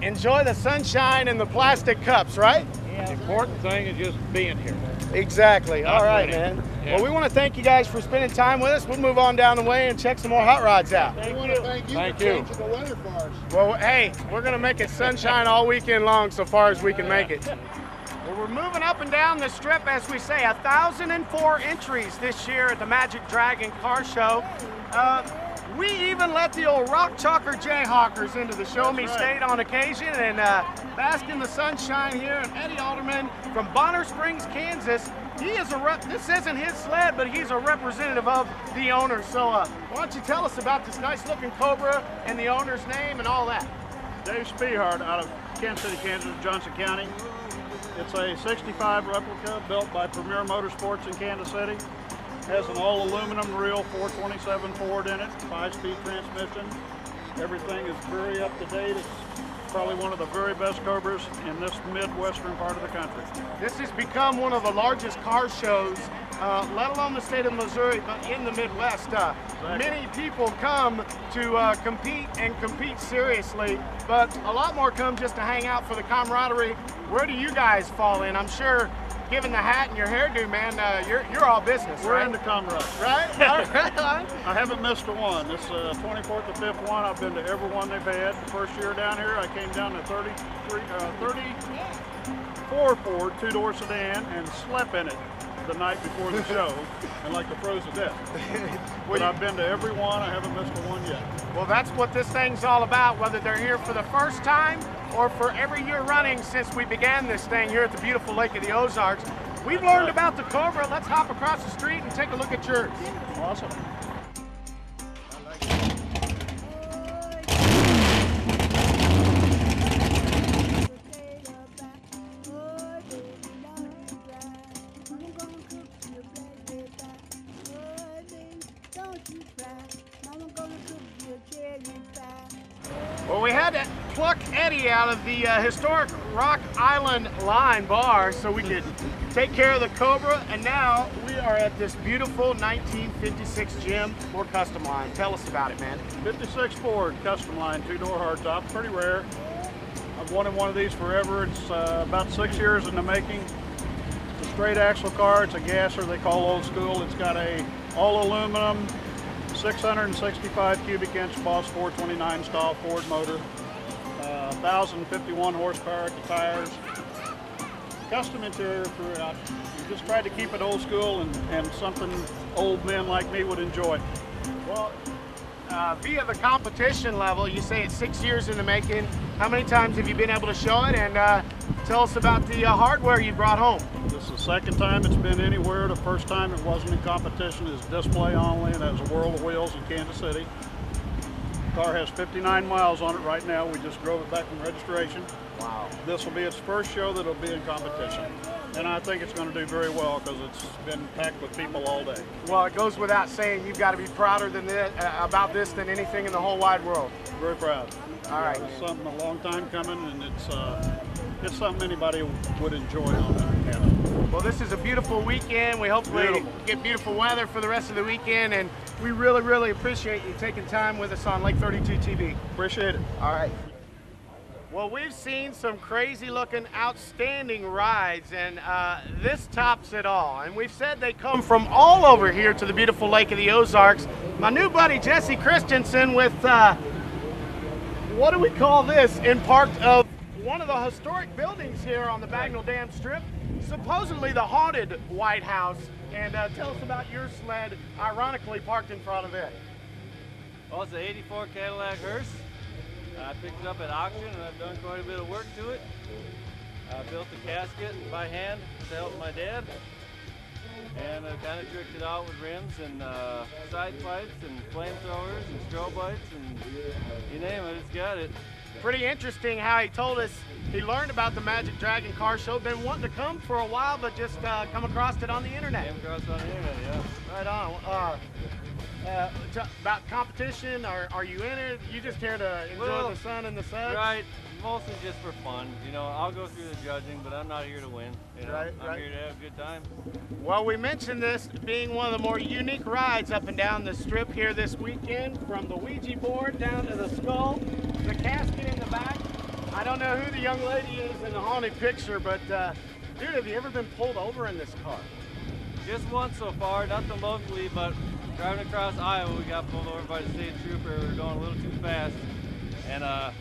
enjoy the sunshine and the plastic cups, right? Yeah. The important thing is just being here. Exactly. Not all right, winning. man. Yeah. Well, we want to thank you guys for spending time with us. We'll move on down the way and check some more hot rods out. Thank want to thank you for changing the weather for us. Well, hey, we're going to make it sunshine all weekend long so far as we can make it. Well, we're moving up and down the strip, as we say, 1,004 entries this year at the Magic Dragon Car Show. We even let the old rock chalker Jayhawkers into the show me state on occasion and bask in the sunshine here. And Eddie Alderman from Bonner Springs, Kansas, he is this isn't his sled, but he's a representative of the owner. So why don't you tell us about this nice looking Cobra and the owner's name and all that? Dave Spehard out of Kansas City, Kansas, Johnson County. It's a 65 replica built by Premier Motorsports in Kansas City. Has an all aluminum real 427 Ford in it, 5-speed transmission. Everything is very up to date. It's probably one of the very best Cobras in this midwestern part of the country. This has become one of the largest car shows, let alone the state of Missouri, but in the Midwest. Many people come to compete and compete seriously, but a lot more come just to hang out for the camaraderie. Where do you guys fall in? I'm sure, given the hat and your hairdo, man, you're all business, We're right? into camaraderie. Right? All right. I haven't missed a one. This 24th or 5th one. I've been to every one they've had. The first year down here, I came down to 34 Ford 2-door sedan and slept in it the night before the show and like the froze to death. But I've been to every one. I haven't missed a one yet. Well, that's what this thing's all about, whether they're here for the first time or for every year running since we began this thing here at the beautiful Lake of the Ozarks. We've learned about the Cobra. Let's hop across the street and take a look at yours. Awesome. Well, we had to pluck Eddie out of the historic Rock Island Line bar so we could take care of the Cobra, and now we are at this beautiful 1956 gym for Customline. Tell us about it, man. 56 Ford Customline 2-door hardtop, pretty rare. I've wanted one of these forever. It's about 6 years in the making. It's a straight axle car. It's a gasser they call old school. It's got a all aluminum, 665 cubic inch Boss 429 style Ford motor, 1,051 horsepower at the tires, custom interior throughout. We just tried to keep it old school and something old men like me would enjoy. Well, via the competition level, you say it's 6 years in the making. How many times have you been able to show it? And tell us about the hardware you brought home. This is the second time it's been anywhere. The first time it wasn't in competition. It's display only, and that was a World of Wheels in Kansas City. The car has 59 miles on it right now. We just drove it back from registration. Wow. This will be its first show that will be in competition. And I think it's going to do very well because it's been packed with people all day. Well, it goes without saying you've got to be prouder than this, about this than anything in the whole wide world. Very proud. All right. It's something a long time coming, and it's something anybody would enjoy on there. Well, this is a beautiful weekend. We hopefully get beautiful weather for the rest of the weekend, and we really, really appreciate you taking time with us on Lake 32 TV. Appreciate it. All right. Well, we've seen some crazy looking, outstanding rides, and this tops it all. And we've said they come from all over here to the beautiful Lake of the Ozarks. My new buddy, Jesse Christensen, with, what do we call this? In part of one of the historic buildings here on the Bagnell Dam Strip, supposedly the haunted White House. And tell us about your sled, ironically parked in front of it. Well, it's an 84 Cadillac hearse. I picked it up at auction and I've done quite a bit of work to it. I built the casket by hand with the help of my dad. And I kind of tricked it out with rims and side pipes and flamethrowers and strobe lights and you name it, it's got it. Pretty interesting how he told us he learned about the Magic Dragon car show, been wanting to come for a while, but just come across it on the internet. Came across it on the internet, yeah. Right on. About competition, are you in it? You just here to enjoy the sun and the sun? Right, mostly just for fun. You know, I'll go through the judging, but I'm not here to win. You know, I'm here to have a good time. Well, we mentioned this being one of the more unique rides up and down the strip here this weekend, from the Ouija board down to the skull, the casket in the back. I don't know who the young lady is in the haunted picture, but dude, have you ever been pulled over in this car? Just once so far, nothing locally, but driving across Iowa, we got pulled over by the state trooper. We were going a little too fast, and I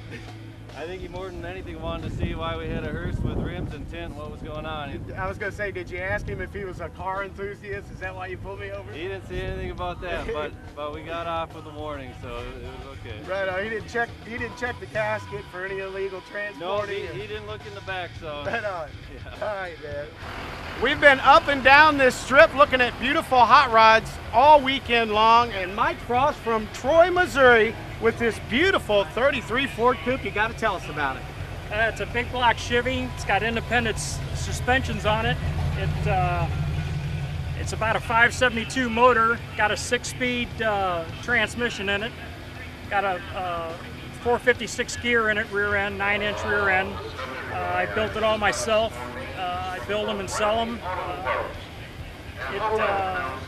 think he more than anything wanted to see why we had a hearse with rims and tint, what was going on. I was going to say, did you ask him if he was a car enthusiast? Is that why you pulled me over? He didn't say anything about that, but we got off with a warning, so it was okay. Right, he didn't check the casket for any illegal transporting. No, he didn't look in the back, so. Right on. Yeah. All right, man. We've been up and down this strip looking at beautiful hot rods all weekend long, and Mike Frost from Troy, Missouri, with this beautiful 33 Ford Coupe. You got to tell us about it. It's a big block Chevy. It's got independent suspensions on it. It's about a 572 motor. Got a 6-speed transmission in it. Got a 456 gear in it, rear end, 9-inch rear end. I built it all myself. I build them and sell them.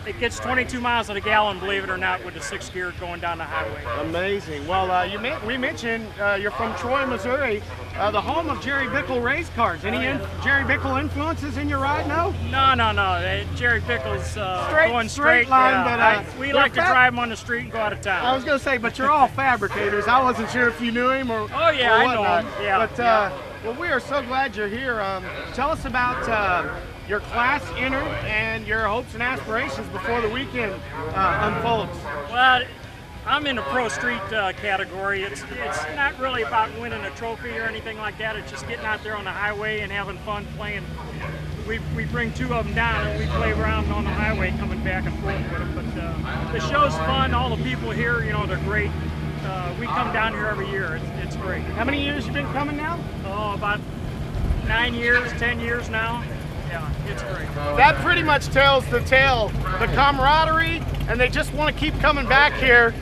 It gets 22 miles on a gallon, believe it or not, with the 6 gear going down the highway. Amazing. Well, we mentioned you're from Troy, Missouri, the home of Jerry Bickle race cars. Any Jerry Bickle influences in your ride? No? No. Jerry Bickle's going straight line, yeah. but we like to drive him on the street and go out of town. I was going to say, but you're all fabricators. I wasn't sure if you knew him or. Oh yeah, I know him. Yeah. But well, we are so glad you're here. Tell us about your class entered and your hopes and aspirations before the weekend unfolds. Well, I'm in the pro street category. It's not really about winning a trophy or anything like that. It's just getting out there on the highway and having fun playing. We bring 2 of them down and we play around on the highway coming back and forth with them. But the show's fun. All the people here, you know, they're great. We come down here every year. It's great. How many years you been coming now? Oh, about 9 years, 10 years now. Yeah, it's great. That pretty much tells the tale. The camaraderie, and they just want to keep coming back here.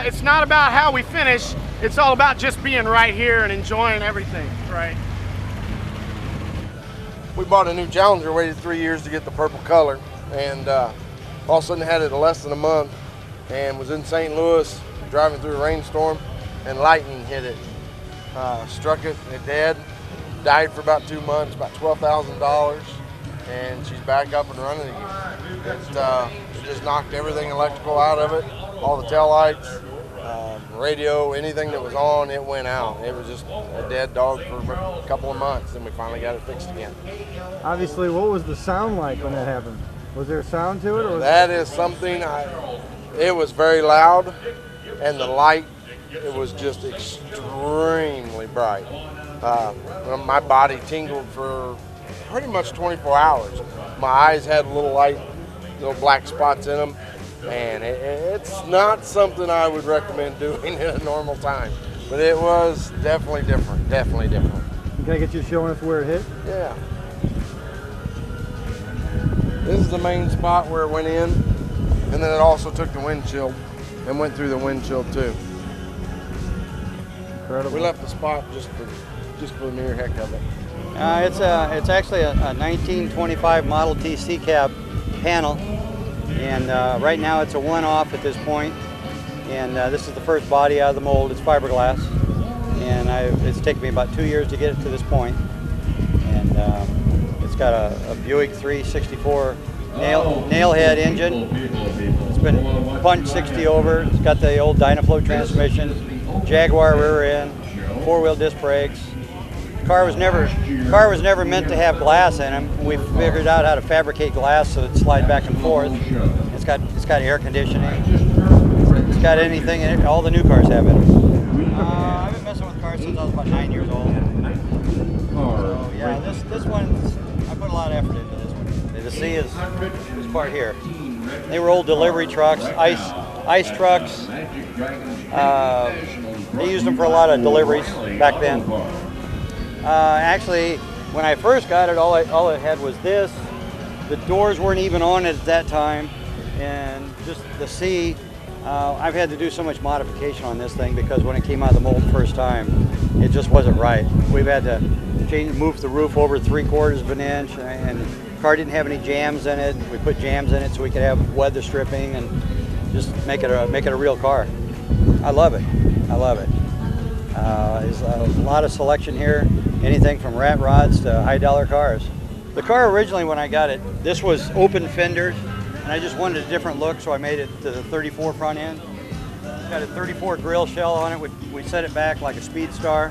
It's not about how we finish. It's all about just being right here and enjoying everything. Right. We bought a new Challenger, waited 3 years to get the purple color, and all of a sudden had it in less than a month, and was in St. Louis driving through a rainstorm, and lightning hit it. Struck it dead, died for about 2 months, about $12,000. And she's back up and running again. just knocked everything electrical out of it, all the tail lights, radio, anything that was on, it went out. It was just a dead dog for a couple of months, and we finally got it fixed again. Obviously, what was the sound like when that happened? Was there a sound to it? Or that is something, it was very loud, and the light, it was just extremely bright. My body tingled for pretty much 24 hours. My eyes had little black spots in them, and it's not something I would recommend doing at a normal time. But it was definitely different, definitely different. Can I get you showing us where it hit? Yeah. This is the main spot where it went in, and then it also took the windshield and went through the windshield too. Incredible. We left the spot just for the mere heck of it. It's actually a 1925 Model T C-Cab panel, and right now it's a one-off at this point, and this is the first body out of the mold. It's fiberglass, and it's taken me about 2 years to get it to this point, and it's got a Buick 364 nail head engine. It's been punched 60 over. It's got the old Dynaflow transmission, Jaguar rear end, four-wheel disc brakes. Car was never meant to have glass in them. We figured out how to fabricate glass so it slide back and forth. It's got air conditioning. It's got anything in it. All the new cars have it. I've been messing with cars since I was about 9 years old. So yeah, this one I put a lot of effort into this one. The C is this part here. They were old delivery trucks, ice trucks. They used them for a lot of deliveries back then. Actually, when I first got it, all it had was this. The doors weren't even on it at that time, and just the C. I've had to do so much modification on this thing because when it came out of the mold the first time, it just wasn't right. We've had to move the roof over 3/4 of an inch, and the car didn't have any jams in it. We put jams in it so we could have weather stripping and just make it a real car. I love it. I love it. There's a lot of selection here, anything from rat rods to high-dollar cars. The car originally, when I got it, this was open fenders, and I just wanted a different look, so I made it to the 34 front end. It's got a 34 grill shell on it. We set it back like a Speedstar.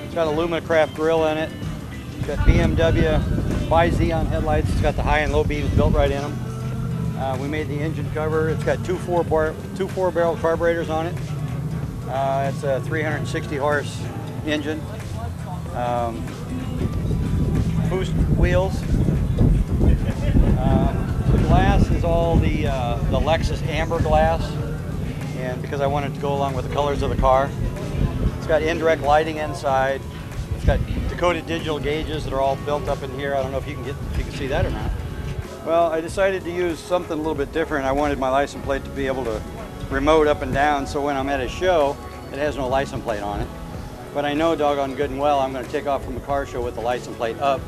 It's got a Lumicraft grill in it. It's got BMW Bi-Xenon headlights. It's got the high and low beams built right in them. We made the engine cover. It's got two four-barrel carburetors on it. It's a 360 horse engine. Boost wheels. The glass is all the Lexus amber glass, and because I wanted to go along with the colors of the car. It's got indirect lighting inside. It's got Dakota digital gauges that are all built up in here. I don't know if you can see that or not. Well, I decided to use something a little bit different. I wanted my license plate to be able to remote up and down, so when I'm at a show, it has no license plate on it. But I know doggone good and well I'm going to take off from a car show with the license plate up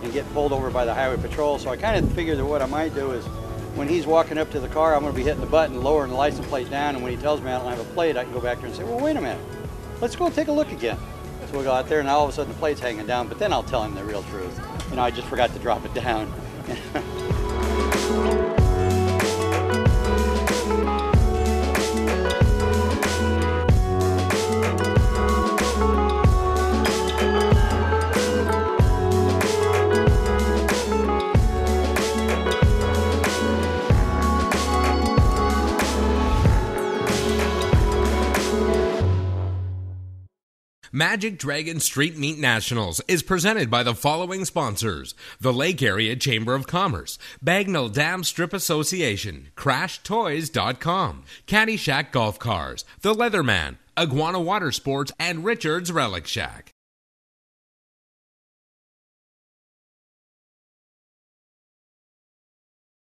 and get pulled over by the highway patrol. So I kind of figured that what I might do is when he's walking up to the car, I'm going to be hitting the button, lowering the license plate down, and when he tells me I don't have a plate, I can go back there and say, well, wait a minute, let's go take a look again. So we'll go out there, and all of a sudden the plate's hanging down, but then I'll tell him the real truth. You know, I just forgot to drop it down. Magic Dragon Street Meet Nationals is presented by the following sponsors: the Lake Area Chamber of Commerce, Bagnell Dam Strip Association, CrashToys.com, Caddyshack Golf Cars, The Leatherman, Iguana Water Sports, and Richard's Relic Shack.